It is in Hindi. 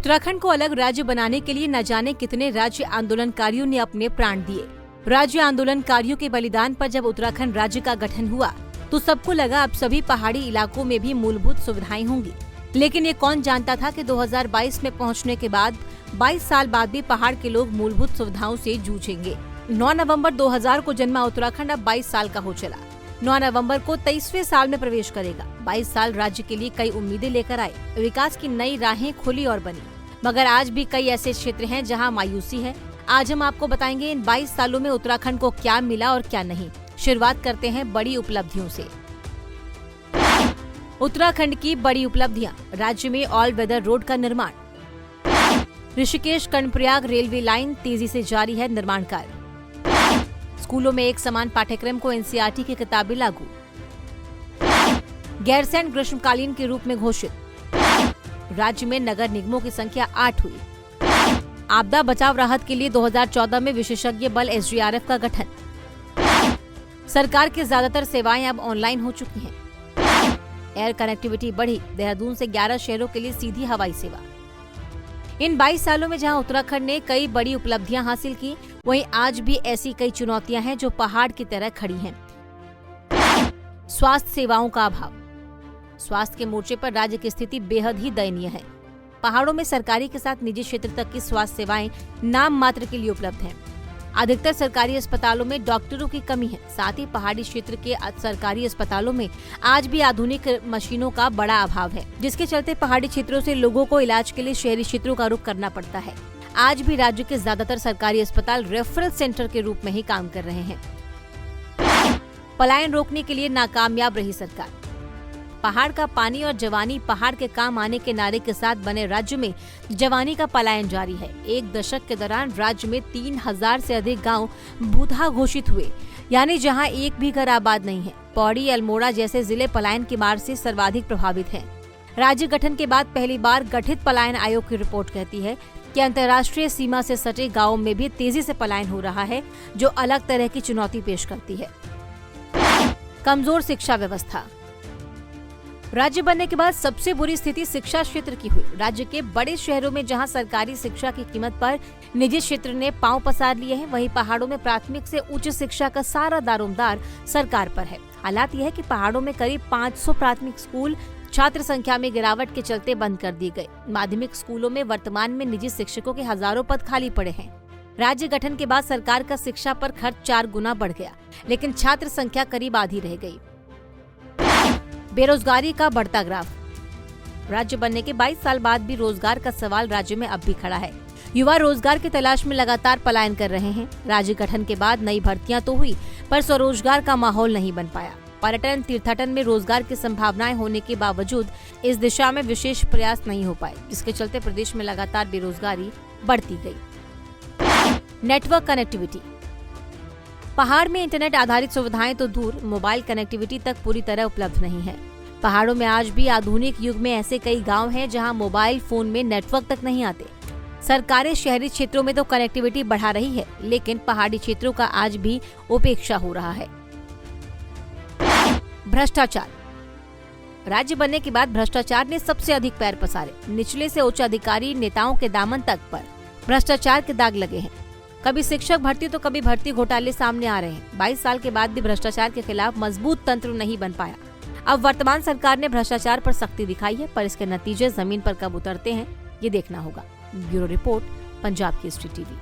उत्तराखंड को अलग राज्य बनाने के लिए न जाने कितने राज्य आंदोलनकारियों ने अपने प्राण दिए। राज्य आंदोलनकारियों के बलिदान पर जब उत्तराखंड राज्य का गठन हुआ तो सबको लगा अब सभी पहाड़ी इलाकों में भी मूलभूत सुविधाएं होंगी। लेकिन ये कौन जानता था कि 2022 में पहुंचने के बाद 22 साल बाद भी पहाड़ के लोग मूलभूत सुविधाओं से जूझेंगे। 9 नवंबर 2000 को जन्मा उत्तराखंड अब 22 साल का हो चला। 9 नवंबर को 23वें साल में प्रवेश करेगा। 22 साल राज्य के लिए कई उम्मीदें लेकर आए, विकास की नई राहें खुली और बनी। मगर आज भी कई ऐसे क्षेत्र हैं जहां मायूसी है। आज हम आपको बताएंगे इन 22 सालों में उत्तराखंड को क्या मिला और क्या नहीं। शुरुआत करते हैं बड़ी उपलब्धियों से। उत्तराखंड की बड़ी उपलब्धियां। राज्य में ऑल वेदर रोड का निर्माण। ऋषिकेश कर्णप्रयाग रेलवे लाइन तेजी से जारी है निर्माण कार्य। स्कूलों में एक समान पाठ्यक्रम को एनसीईआरटी की किताबें लागू। गैरसैंण ग्रीष्मकालीन के रूप में घोषित। राज्य में नगर निगमों की संख्या 8 हुई। आपदा बचाव राहत के लिए 2014 में विशेषज्ञ बल एसडीआरएफ का गठन। सरकार की ज्यादातर सेवाएं अब ऑनलाइन हो चुकी हैं। एयर कनेक्टिविटी बढ़ी। देहरादून से 11 शहरों के लिए सीधी हवाई सेवा। इन 22 सालों में जहां उत्तराखंड ने कई बड़ी उपलब्धियां हासिल की, वहीं आज भी ऐसी कई चुनौतियां हैं जो पहाड़ की तरह खड़ी हैं। स्वास्थ्य सेवाओं का अभाव। स्वास्थ्य के मोर्चे पर राज्य की स्थिति बेहद ही दयनीय है। पहाड़ों में सरकारी के साथ निजी क्षेत्र तक की स्वास्थ्य सेवाएं नाम मात्र के लिए उपलब्ध हैं। अधिकतर सरकारी अस्पतालों में डॉक्टरों की कमी है। साथ ही पहाड़ी क्षेत्र के सरकारी अस्पतालों में आज भी आधुनिक मशीनों का बड़ा अभाव है, जिसके चलते पहाड़ी क्षेत्रों से लोगों को इलाज के लिए शहरी क्षेत्रों का रुख करना पड़ता है। आज भी राज्य के ज्यादातर सरकारी अस्पताल रेफरल सेंटर के रूप में ही काम कर रहे हैं। पलायन रोकने के लिए नाकामयाब रही सरकार। पहाड़ का पानी और जवानी पहाड़ के काम आने के नारे के साथ बने राज्य में जवानी का पलायन जारी है। एक दशक के दौरान राज्य में 3000 से अधिक गांव भूतहा घोषित हुए, यानी जहां एक भी घर आबाद नहीं है। पौड़ी, अल्मोड़ा जैसे जिले पलायन की मार से सर्वाधिक प्रभावित हैं। राज्य गठन के बाद पहली बार गठित पलायन आयोग की रिपोर्ट कहती है कि अंतर्राष्ट्रीय सीमा से सटे गाँवों में भी तेजी से पलायन हो रहा है, जो अलग तरह की चुनौती पेश करती है। कमजोर शिक्षा व्यवस्था। राज्य बनने के बाद सबसे बुरी स्थिति शिक्षा क्षेत्र की हुई। राज्य के बड़े शहरों में जहां सरकारी शिक्षा की कीमत पर निजी क्षेत्र ने पांव पसार लिए हैं, वहीं पहाड़ों में प्राथमिक से उच्च शिक्षा का सारा दारोमदार सरकार पर है। हालात यह है कि पहाड़ों में करीब 500 प्राथमिक स्कूल छात्र संख्या में गिरावट के चलते बंद कर दिए गए। माध्यमिक स्कूलों में वर्तमान में निजी शिक्षकों के हजारों पद खाली पड़े हैं। राज्य गठन के बाद सरकार का शिक्षा पर खर्च 4 गुना बढ़ गया, लेकिन छात्र संख्या करीब आधी रह गई। बेरोजगारी का बढ़ता ग्राफ। राज्य बनने के 22 साल बाद भी रोजगार का सवाल राज्य में अब भी खड़ा है। युवा रोजगार की तलाश में लगातार पलायन कर रहे हैं। राज्य गठन के बाद नई भर्तियां तो हुई, पर स्वरोजगार का माहौल नहीं बन पाया। पर्यटन तीर्थाटन में रोजगार की संभावनाएं होने के बावजूद इस दिशा में विशेष प्रयास नहीं हो पाए, जिसके चलते प्रदेश में लगातार बेरोजगारी बढ़ती गई। Network connectivity. पहाड़ में इंटरनेट आधारित सुविधाएं तो दूर, मोबाइल कनेक्टिविटी तक पूरी तरह उपलब्ध नहीं है। पहाड़ों में आज भी आधुनिक युग में ऐसे कई गांव हैं जहां मोबाइल फोन में नेटवर्क तक नहीं आते। सरकारें शहरी क्षेत्रों में तो कनेक्टिविटी बढ़ा रही है, लेकिन पहाड़ी क्षेत्रों का आज भी उपेक्षा हो रहा है। भ्रष्टाचार। राज्य बनने के बाद भ्रष्टाचार ने सबसे अधिक पैर पसारे। निचले से उच्च अधिकारी नेताओं के दामन तक पर भ्रष्टाचार के दाग लगे हैं। कभी शिक्षक भर्ती तो कभी भर्ती घोटाले सामने आ रहे हैं। 22 साल के बाद भी भ्रष्टाचार के खिलाफ मजबूत तंत्र नहीं बन पाया। अब वर्तमान सरकार ने भ्रष्टाचार पर सख्ती दिखाई है, पर इसके नतीजे जमीन पर कब उतरते हैं, ये देखना होगा। Bureau report, Punjab Kesari TV.